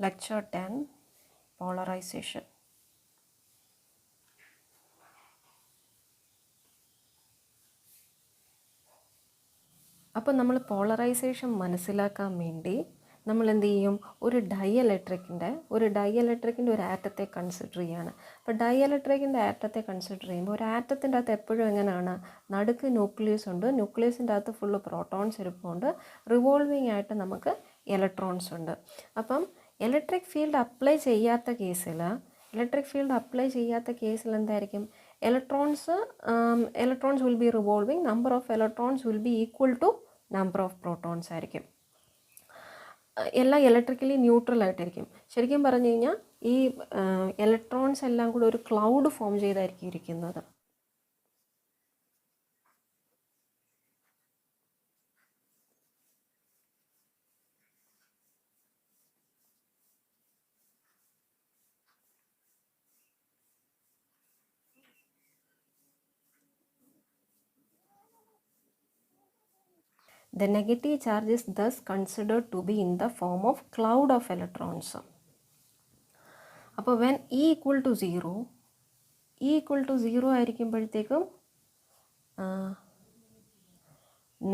Lecture 10 Polarization. അപ്പോൾ നമ്മൾ polarisation മനസ്സിലാക്കാൻ വേണ്ടി നമ്മൾ എന്ത് ചെയ്യും, ഒരു ഡൈഇലക്ട്രിക്കിൻ്റെ ഒരു ആറ്റത്തെ കൺസിഡർ ചെയ്യാണ്. അപ്പോൾ ഡൈഇലക്ട്രിക്കിൻ്റെ ആറ്റത്തെ കൺസിഡർ ചെയ്യുമ്പോൾ ഒരു ആറ്റത്തിൻ്റെ അകത്ത് എപ്പോഴും എങ്ങനെയാണ്, നടുക്ക് ന്യൂക്ലിയസ് ഉണ്ട്, ന്യൂക്ലിയസിൻ്റെ അകത്ത് ഫുള്ള് പ്രോട്ടോൺസ് ഇരിപ്പുണ്ട്, റിവോൾവിങ് ആയിട്ട് നമുക്ക് ഇലക്ട്രോൺസ് ഉണ്ട്. അപ്പം ഇലക്ട്രിക് ഫീൽഡ് അപ്ലൈ ചെയ്യാത്ത കേസിൽ എന്തായിരിക്കും, electrons will be revolving, number of electrons will be equal to number of protons ആയിരിക്കും. എല്ലാം ഇലക്ട്രിക്കലി ന്യൂട്രൽ ആയിട്ടിരിക്കും. ശരിക്കും പറഞ്ഞു കഴിഞ്ഞാൽ ഈ ഇലക്ട്രോൺസ് എല്ലാം കൂടെ ഒരു ക്ലൗഡ് ഫോം ചെയ്തായിരിക്കും ഇരിക്കുന്നത്. The negative charge is thus considered to be in the form of cloud of electrons. അപ്പോൾ when E equal to 0 ആയിരിക്കുമ്പോഴത്തേക്കും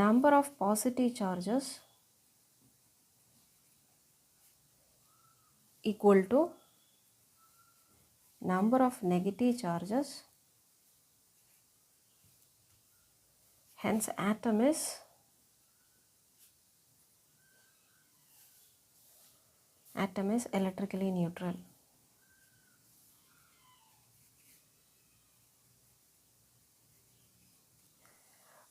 number of positive charges equal to number of negative charges. Hence atom is electrically neutral.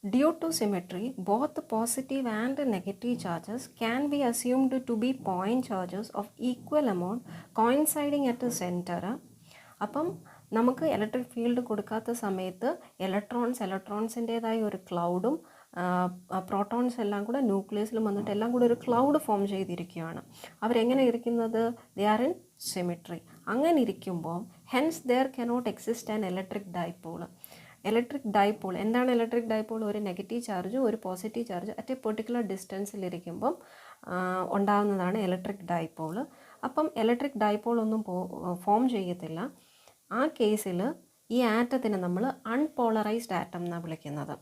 Due to symmetry, both positive and negative charges can be assumed to be point charges of equal amount coinciding at the center. അപ്പം നമുക്ക് electric field കൊടുക്കാത്ത സമയത്ത് ഇലക്ട്രോൺസിൻ്റേതായ ഒരു ക്ലൗഡും protons എല്ലാം കൂടെ ന്യൂക്ലിയസിലും വന്നിട്ട് എല്ലാം കൂടെ ഒരു ക്ലൗഡ് ഫോം ചെയ്തിരിക്കുകയാണ്. അവരെങ്ങനെ ഇരിക്കുന്നത്, ദേ ആർ ഇൻ സിമിട്രി. അങ്ങനെ ഇരിക്കുമ്പോൾ hence there cannot exist an electric dipole. എന്താണ് ഇലക്ട്രിക് ഡൈപോൾ? ഒരു നെഗറ്റീവ് ചാർജും ഒരു positive charge at a particular ഡിസ്റ്റൻസിലിരിക്കുമ്പം ഉണ്ടാകുന്നതാണ് ഇലക്ട്രിക് ഡൈപോൾ. അപ്പം ഇലക്ട്രിക് ഡൈപോൾ ഒന്നും ഫോം ചെയ്യത്തില്ല. ആ കേസിൽ ഈ ആറ്റത്തിനെ നമ്മൾ അൺപോളറൈസ്ഡ് ആറ്റം എന്നാണ് വിളിക്കുന്നത്.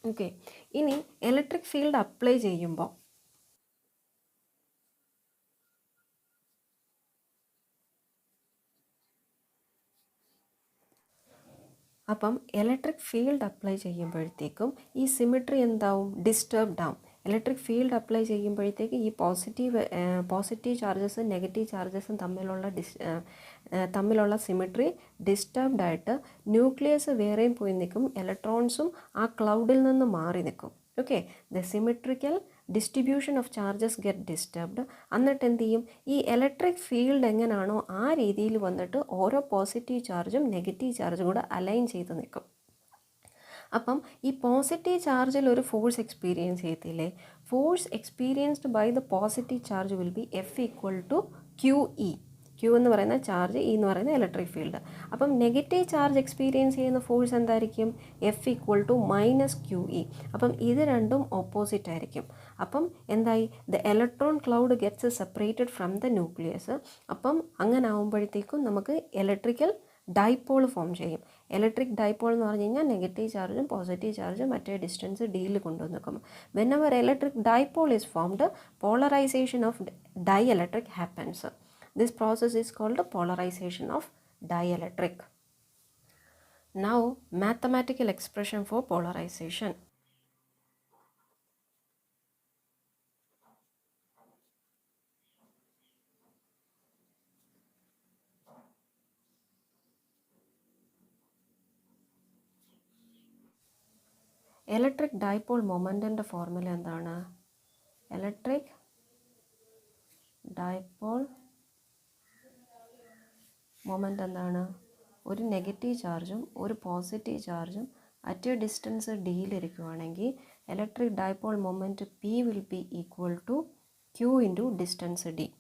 ഓക്കെ, ഇനി ഇലക്ട്രിക് ഫീൽഡ് അപ്ലൈ ചെയ്യുമ്പോൾ ഇലക്ട്രിക് ഫീൽഡ് അപ്ലൈ ചെയ്യുമ്പോഴത്തേക്കും ഈ സിമിട്രി എന്താവും, ഡിസ്റ്റർബ്ഡ് ആവും. ഇലക്ട്രിക് ഫീൽഡ് അപ്ലൈ ചെയ്യുമ്പോഴത്തേക്ക് ഈ പോസിറ്റീവ് ചാർജസും നെഗറ്റീവ് ചാർജസും തമ്മിലുള്ള സിമിട്രി ഡിസ്റ്റർബ്ഡ് ആയിട്ട് ന്യൂക്ലിയസ് വേറെയും പോയി നിൽക്കും, ഇലക്ട്രോൺസും ആ ക്ലൗഡിൽ നിന്ന് മാറി നിൽക്കും. Okay, the symmetrical distribution of charges get disturbed. എന്നിട്ട് എന്ത് ചെയ്യും, ഈ ഇലക്ട്രിക് ഫീൽഡ് എങ്ങനെയാണോ ആ രീതിയിൽ വന്നിട്ട് ഓരോ പോസിറ്റീവ് ചാർജും നെഗറ്റീവ് ചാർജും കൂടെ അലൈൻ ചെയ്ത് നിൽക്കും. അപ്പം ഈ പോസിറ്റീവ് ചാർജിൽ ഒരു ഫോഴ്സ് എക്സ്പീരിയൻസ് ചെയ്യത്തില്ലേ, force experienced by the positive charge will be F equal to QE. Q എന്ന് പറയുന്ന ചാർജ്, E എന്ന് പറയുന്ന ഇലക്ട്രിക് ഫീൽഡ്. അപ്പം നെഗറ്റീവ് ചാർജ് എക്സ്പീരിയൻസ് ചെയ്യുന്ന ഫോഴ്സ് എന്തായിരിക്കും, F equal to -QE. അപ്പം ഇത് രണ്ടും ഓപ്പോസിറ്റ് ആയിരിക്കും. അപ്പം എന്തായി, the electron cloud gets separated from the nucleus. അപ്പം അങ്ങനെ ആകുമ്പോഴത്തേക്കും നമുക്ക് ഇലക്ട്രിക്കൽ ഡൈപോൾ ഫോം ചെയ്യും. ഇലക്ട്രിക് ഡൈപോൾ എന്ന് പറഞ്ഞു കഴിഞ്ഞാൽ നെഗറ്റീവ് ചാർജും പോസിറ്റീവ് ചാർജും മറ്റേ ഡിസ്റ്റൻസ് ഡിയിൽ കൊണ്ടുവന്ന് നിൽക്കും. Whenever electric dipole is formed, polarisation of dielectric happens. This process is called polarisation of dielectric. Now mathematical expression for polarisation. Electric dipole മൊമെൻറ്റിൻ്റെ ഫോർമുല എന്താണ്, ഇലക്ട്രിക് ഡൈപോൾ മൊമെൻ്റ് എന്താണ്, ഒരു നെഗറ്റീവ് ചാർജും ഒരു പോസിറ്റീവ് ചാർജും അറ്റ് എ ഡിസ്റ്റൻസ് ഡിയിലിരിക്കുകയാണെങ്കിൽ electric dipole moment P will be equal to Q into distance D.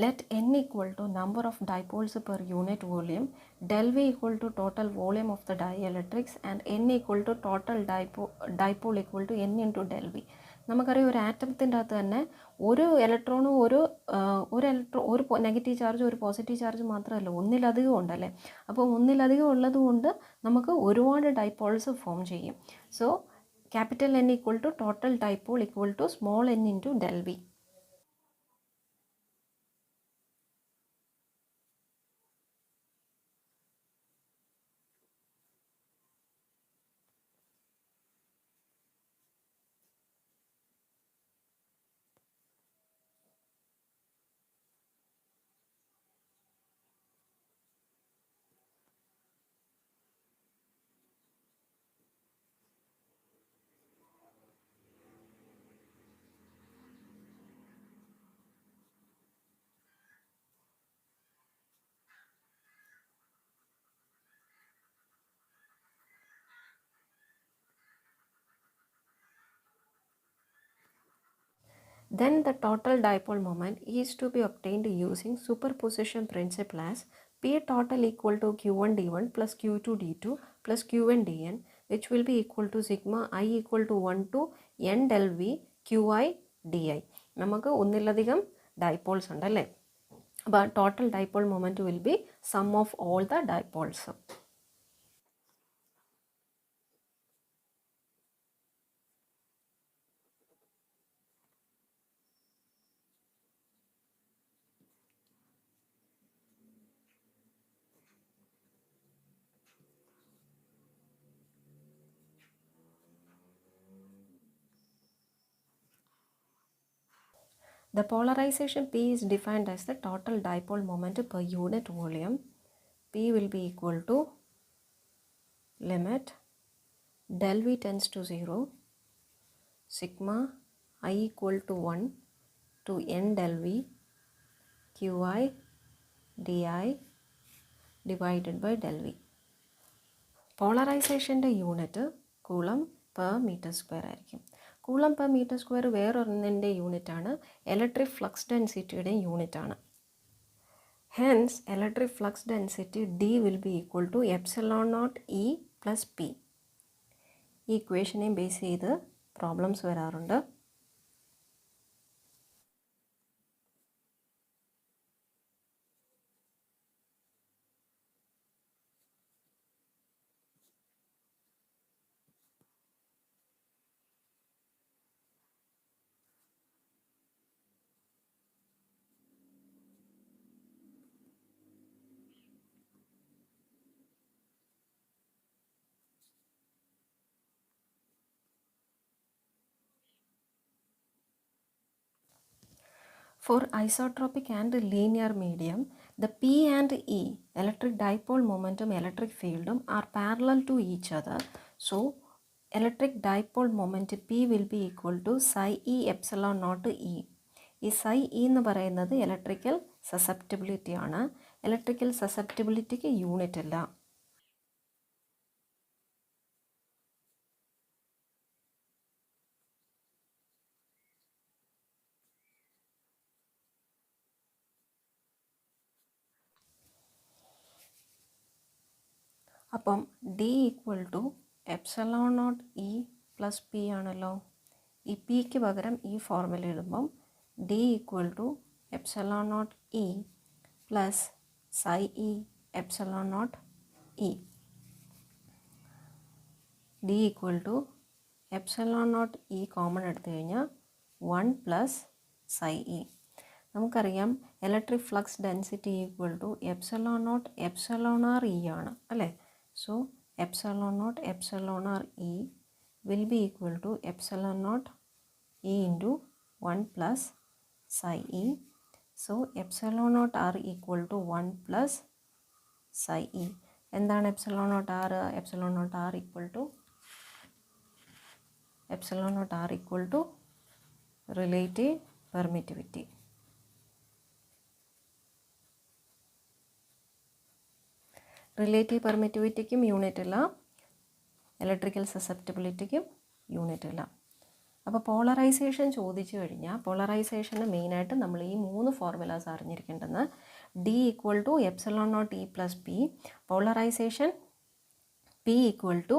let n equal to number of dipoles per unit volume, del V equal to total volume of the dielectrics, and n equal to total dipole equal to n into del V. നമുക്കറിയാം ഒരു ആറ്റത്തിൻ്റെ അകത്ത് തന്നെ ഒരു ഇലക്ട്രോണും ഒരു negative charge ഒരു positive charge മാത്രമല്ല, ഒന്നിലധികം ഉണ്ടല്ലേ. അപ്പോൾ ഒന്നിലധികം ഉള്ളത് കൊണ്ട് നമുക്ക് ഒരുപാട് ഡൈപോൾസ് ഫോം ചെയ്യും. So capital N equal to total dipole equal to small n into del V. Then the total dipole moment is to be obtained using superposition principle as P total equal to Q1 d1 plus Q2 d2 plus Qn dn, which will be equal to sigma I equal to 1 to n del V Qi di. നമുക്ക് ഒന്നിലധികം dipoles ഉണ്ടല്ലേ. അപ്പോൾ total dipole moment will be sum of all the dipoles. The polarization P is defined as the total dipole moment per unit volume. P will be equal to limit del V tends to 0, sigma I equal to 1 to n del V Qi di divided by del V. പോളറൈസേഷൻ്റെ unit coulomb per metre square ആയിരിക്കും. കൂളം per metre സ്ക്വയർ വേറൊന്നിൻ്റെ യൂണിറ്റാണ്, electric flux ഡെൻസിറ്റിയുടെ യൂണിറ്റാണ്. Hence electric flux density D will be equal to epsilon nought E plus P. ഈ ഇക്വേഷനെയും ബേസ് ചെയ്ത് പ്രോബ്ലംസ് വരാറുണ്ട്. For isotropic and linear medium, the P and E, electric dipole momentum, electric field, are parallel to each other. So, electric dipole moment P will be equal to psi E epsilon naught E. ഈ psi E എന്ന് പറയുന്നത് electrical susceptibility ആണ്. Electrical സസെപ്റ്റിബിലിറ്റിക്ക് unit ഇല്ല. അപ്പം D equal to epsilon nought E plus P ആണല്ലോ. ഈ പിക്ക് പകരം ഈ ഫോർമുല എഴുതുമ്പം D equal to epsilon nought E plus psi E epsilon nought E. D equal to epsilon nought E common എടുത്തു കഴിഞ്ഞാൽ 1 പ്ലസ് psi E. നമുക്കറിയാം electric flux density equal to epsilon nought epsilon R E ആണ് അല്ലേ. So epsilon r E will be equal to epsilon naught E into 1 plus psi E. So epsilon naught r equal to 1 plus psi E. എന്താണ് epsilon naught r? Epsilon naught r equal to relative permittivity. Relative പെർമിറ്റിവിറ്റിക്കും unit ഇല്ല, electrical സസെപ്റ്റിബിലിറ്റിക്കും unit ഇല്ല. അപ്പോൾ polarisation ചോദിച്ചു കഴിഞ്ഞാൽ പോളറൈസേഷന് മെയിനായിട്ട് നമ്മൾ ഈ 3 ഫോർമുലാസ് അറിഞ്ഞിരിക്കേണ്ടത്. D equal to epsilon not E plus P, polarisation P equal to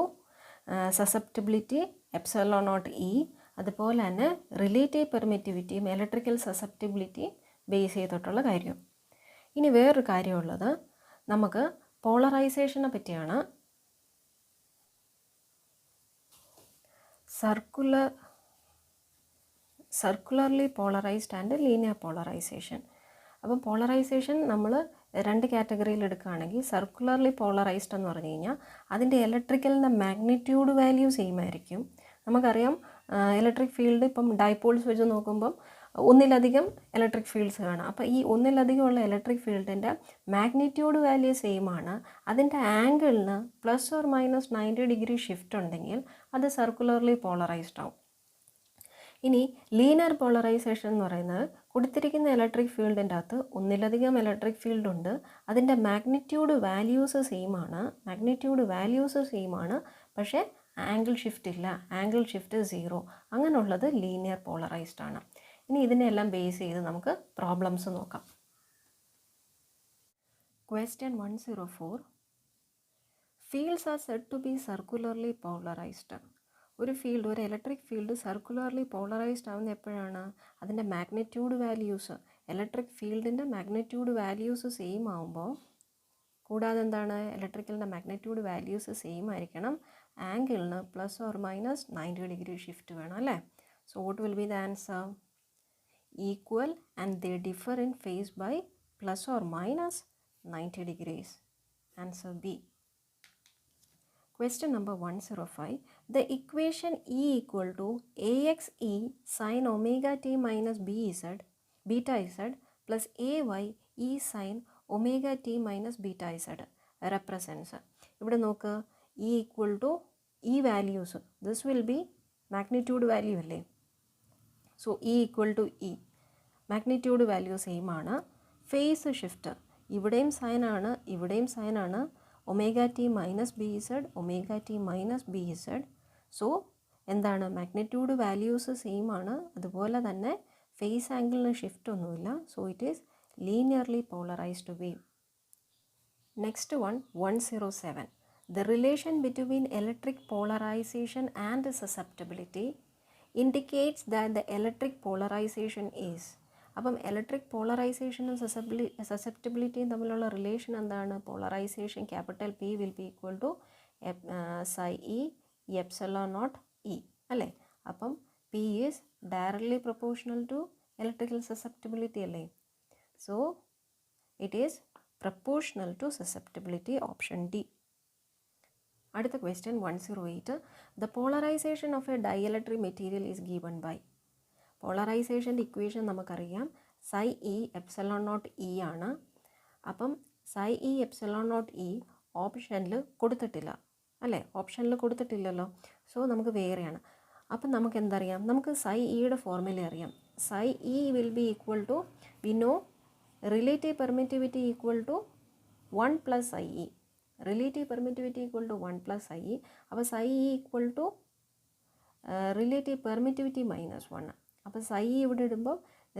susceptibility epsilon not E, അതുപോലെ തന്നെ റിലേറ്റീവ് പെർമിറ്റിവിറ്റിയും ഇലക്ട്രിക്കൽ സസെപ്റ്റിബിലിറ്റി ബേസ് ചെയ്തിട്ടുള്ള കാര്യം. ഇനി വേറൊരു കാര്യമുള്ളത്, നമുക്ക് പോളറൈസേഷനെ പറ്റിയാണ്. Circularly polarised and linear polarisation. അപ്പം പോളറൈസേഷൻ നമ്മൾ 2 കാറ്റഗറിയിൽ എടുക്കുകയാണെങ്കിൽ സർക്കുലർലി പോളറൈസ്ഡ് എന്ന് പറഞ്ഞു കഴിഞ്ഞാൽ അതിൻ്റെ ഇലക്ട്രിക്കലിൻ്റെ മാഗ്നിറ്റ്യൂഡ് വാല്യൂ സെയിം ആയിരിക്കും. നമുക്കറിയാം ഇലക്ട്രിക് ഫീൽഡ് ഇപ്പം ഡൈപോൾസ് വെച്ച് നോക്കുമ്പം ഒന്നിലധികം ഇലക്ട്രിക് ഫീൽഡ്സ് കാണാം. അപ്പോൾ ഈ ഒന്നിലധികമുള്ള ഇലക്ട്രിക് ഫീൽഡിൻ്റെ മാഗ്നിറ്റ്യൂഡ് വാല്യൂ സെയിം ആണ്. അതിൻ്റെ ആംഗിളിന് ±90 ഡിഗ്രി ഷിഫ്റ്റ് ഉണ്ടെങ്കിൽ അത് സർക്കുലർലി പോളറൈസ്ഡ് ആവും. ഇനി ലീനിയർ പോളറൈസേഷൻ എന്ന് പറയുന്നത് കൊടുത്തിരിക്കുന്ന ഇലക്ട്രിക് ഫീൽഡിൻ്റെ അകത്ത് ഒന്നിലധികം ഇലക്ട്രിക് ഫീൽഡ് ഉണ്ട്, അതിൻ്റെ മാഗ്നിറ്റ്യൂഡ് വാല്യൂസ് സെയിം ആണ്, പക്ഷേ ആംഗിൾ ഷിഫ്റ്റ് ഇല്ല, ആംഗിൾ ഷിഫ്റ്റ് 0. അങ്ങനെയുള്ളത് ലീനിയർ പോളറൈസ്ഡ് ആണ്. ഇനി ഇതിനെല്ലാം ബേസ് ചെയ്ത് നമുക്ക് പ്രോബ്ലംസ് നോക്കാം. Question 104. Fields are said to be circularly polarized. ഒരു ഇലക്ട്രിക് ഫീൽഡ് സർക്കുലർലി പോളറൈസ്ഡ് ആവുന്ന എപ്പോഴാണ്? അതിൻ്റെ മാഗ്നിറ്റ്യൂഡ് വാല്യൂസ്, ഇലക്ട്രിക് ഫീൽഡിൻ്റെ മാഗ്നിറ്റ്യൂഡ് വാല്യൂസ് സെയിം ആവുമ്പോൾ, കൂടാതെ എന്താണ്, ഇലക്ട്രിക്കലിൻ്റെ മാഗ്നിറ്റ്യൂഡ് വാല്യൂസ് സെയിം ആയിരിക്കണം, ആംഗിളിന് ±90 ഡിഗ്രി ഷിഫ്റ്റ് വേണം അല്ലേ. So what will be the answer? Equal and they differ in phase by ±90 degrees. Answer B. Question number 105. The equation E equal to AXE sin omega t minus beta z plus AY E sin omega t minus beta z represents. ഇവിടെ നോക്ക്, E equal to E values. This will be magnitude value അല്ലേ. So E equal to E. Magnitude value same ആണ്. Phase shift ഇവിടെയും sign ആണ്, ഇവിടെയും sign ആണ്. Omega T minus B Z, omega T minus B Z. So എന്താണ്, magnitude values same ആണ്, അതുപോലെ തന്നെ ഫേസ് ആംഗിളിന് ഷിഫ്റ്റ് ഒന്നുമില്ല. So it is linearly polarised wave. Next 107. The relation between electric polarization and susceptibility indicates that the electric polarization is. അപ്പം electric പോളറൈസേഷനും സസെപ്റ്റിബിലിറ്റിയും തമ്മിലുള്ള relation എന്താണ്? Polarisation capital P will be equal to psi E epsilon nought E അല്ലേ. അപ്പം P is directly proportional to electrical susceptibility അല്ലേ. So it is proportional to susceptibility, option D. അടുത്ത question 108. The polarisation of a dielectric material is given by. പോളറൈസേഷൻ്റെ equation നമുക്കറിയാം, psi E epsilon not E ആണ്. അപ്പം psi E epsilon not E ഓപ്ഷനിൽ കൊടുത്തിട്ടില്ല അല്ലേ, ഓപ്ഷനിൽ കൊടുത്തിട്ടില്ലല്ലോ. സോ നമുക്ക് വേറെയാണ്. അപ്പം നമുക്ക് എന്തറിയാം, നമുക്ക് സൈ ഇയുടെ ഫോർമുല അറിയാം. Psi E will be equal to, we know relative permittivity equal to 1 + psi E. Relative permittivity equal to 1 + psi E. അപ്പോൾ psi E equal to relative permittivity -1. അപ്പോൾ സൈ ഇവിടെ ഇടുമ്പോൾ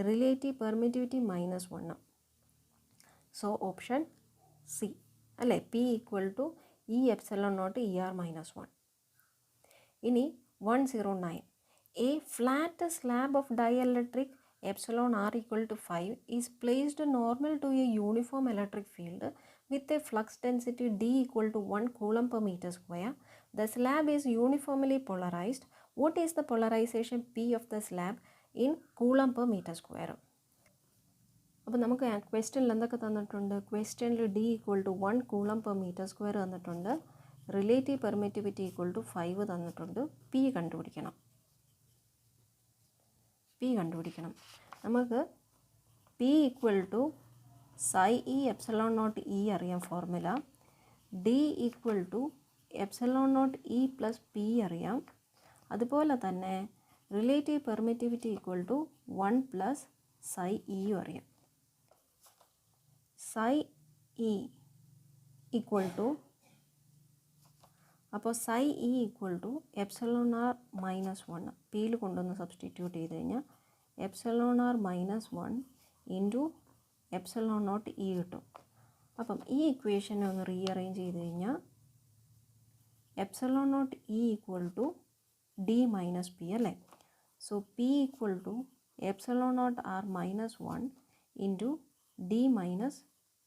relative permittivity -1. So option C അല്ലേ, P equal to E epsilon not E R -1. ഇനി 109. A flat slab of dielectric epsilon R equal to 5 is placed normal to a uniform electric field with a flux density D equal to 1 coulomb per meter square. The slab is uniformly polarized. What is the polarization P of the slab in coulomb per meter square? അപ്പോൾ നമുക്ക് ക്വസ്റ്റ്യനിൽ എന്തൊക്കെ തന്നിട്ടുണ്ട്? ക്വസ്റ്റ്യനിൽ D equal to 1 coulomb per meter square തന്നിട്ടുണ്ട്, relative permittivity equal to 5 തന്നിട്ടുണ്ട്. P കണ്ടുപിടിക്കണം. നമുക്ക് P equal to psi E epsilon not E അറിയാം formula, D equal to epsilon not E plus P അറിയാം, അതുപോലെ തന്നെ relative permittivity equal to 1 + psi ഇയും അറിയാം. സൈ ഇ ഈക്വൽ ടു അപ്പോൾ psi E equal to epsilon R minus 1 പിയിൽ കൊണ്ടുവന്ന് substitute ചെയ്ത് കഴിഞ്ഞാൽ epsilon R minus 1 into epsilon not E കിട്ടും. അപ്പം ഈ ഇക്വേഷനെ ഒന്ന് റീഅറേഞ്ച് ചെയ്ത് കഴിഞ്ഞാൽ epsilon not E equal to D minus P അല്ലേ. So P equal to epsilon nought R minus 1 into D minus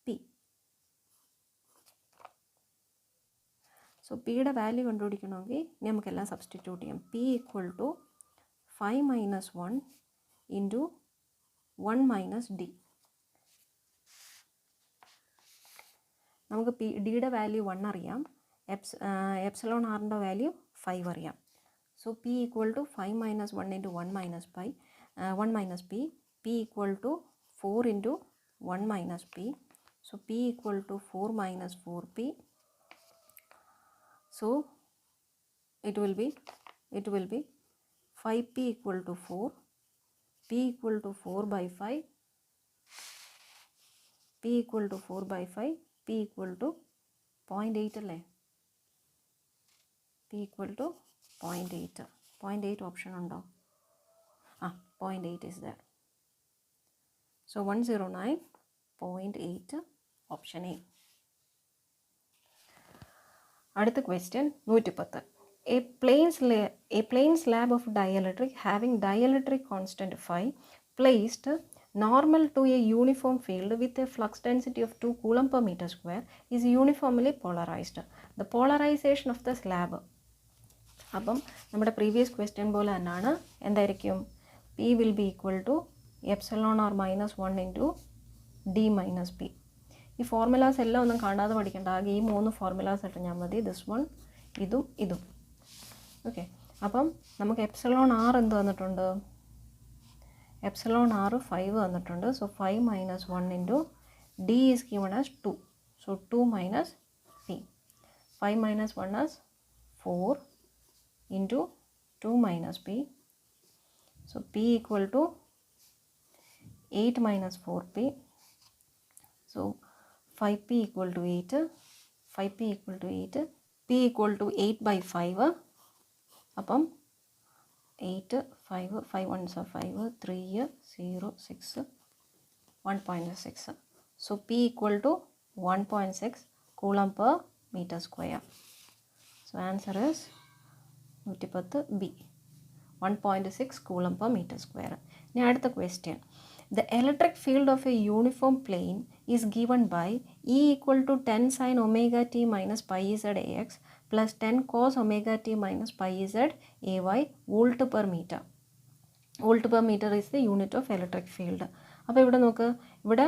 P. So പിയുടെ വാല്യൂ കണ്ടുപിടിക്കണമെങ്കിൽ നമുക്കെല്ലാം സബ്സ്റ്റിറ്റ്യൂട്ട് ചെയ്യാം. P equal to 5 minus 1 into 1 minus D. നമുക്ക് ഡിയുടെ value 1 അറിയാം, epsilon ആറിൻ്റെ value 5 അറിയാം. So P equal to 5 minus 1 into 1 minus P. P equal to 4 into 1 minus P. So P equal to 4 minus 4p. So it will be 5p equal to 4, p equal to 4 by 5, p equal to 4 by 5, p equal to 0.8 അല്ലേ. p equal to 0.8. 0.8 option ഉണ്ടോ? 0.8 is there. So 109.8 option A. അടുത്ത question 110. A plane slab of dielectric having dielectric constant phi placed normal to a uniform field with a flux density of 2 coulomb per meter square is uniformly polarized. The polarization of the slab. അപ്പം നമ്മുടെ previous question പോലെ തന്നെയാണ്. എന്തായിരിക്കും? P will be equal to epsilon r minus 1 into d minus p. ഈ formulas എല്ലാം ഒന്നും കാണാതെ പഠിക്കേണ്ട, ആകെ ഈ 3 ഫോർമുലാസ് ഇട്ടാൽ മതി. ദിസ് വൺ, ഇതും. ഓക്കെ, അപ്പം നമുക്ക് എപ്സിലോൺ ആർ എന്ത് വന്നിട്ടുണ്ട്? എപ്സിലോൺ ആർ 5 വന്നിട്ടുണ്ട്. So 5 minus 1 into D is given as 2. So 2 minus P. 5 minus 1 as 4 into 2 minus P. So P equal to 8 minus 4p. So 5p equal to 8, 5p equal to 8, p equal to 8 by 5. അപ്പം 8, 5, 5 ones are 5, 3, 0, 6, 1.6. So p equal to 1.6 coulomb per meter square. So answer is 110 B, 1.6 coulomb per meter square. Now അടുത്ത question. The electric field of a uniform plane is given by E equal to 10 sin omega t minus pi z ax plus 10 cos omega t minus pi z ay volt per meter. Volt per meter is the unit of electric field. അപ്പോൾ ഇവിടെ നോക്ക്, ഇവിടെ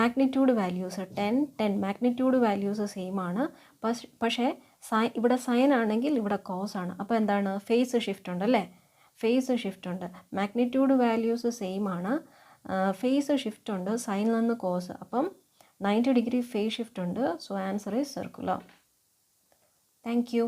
magnitude values 10 magnitude values same ആണ്. പക്ഷേ ഇവിടെ sign ആണെങ്കിൽ ഇവിടെ cos ആണ്. അപ്പോൾ എന്താണ്? ഫേസ് ഷിഫ്റ്റ് ഉണ്ട് അല്ലേ. ഫേസ് ഷിഫ്റ്റ് ഉണ്ട്. മാഗ്നിറ്റ്യൂഡ് വാല്യൂസ് സെയിം ആണ്, ഫേസ് ഷിഫ്റ്റ് ഉണ്ട്, സൈനിൽ നിന്ന് കോസ്. അപ്പം 90 ഡിഗ്രി ഫേസ് ഷിഫ്റ്റ് ഉണ്ട്. So answer is circular. Thank you.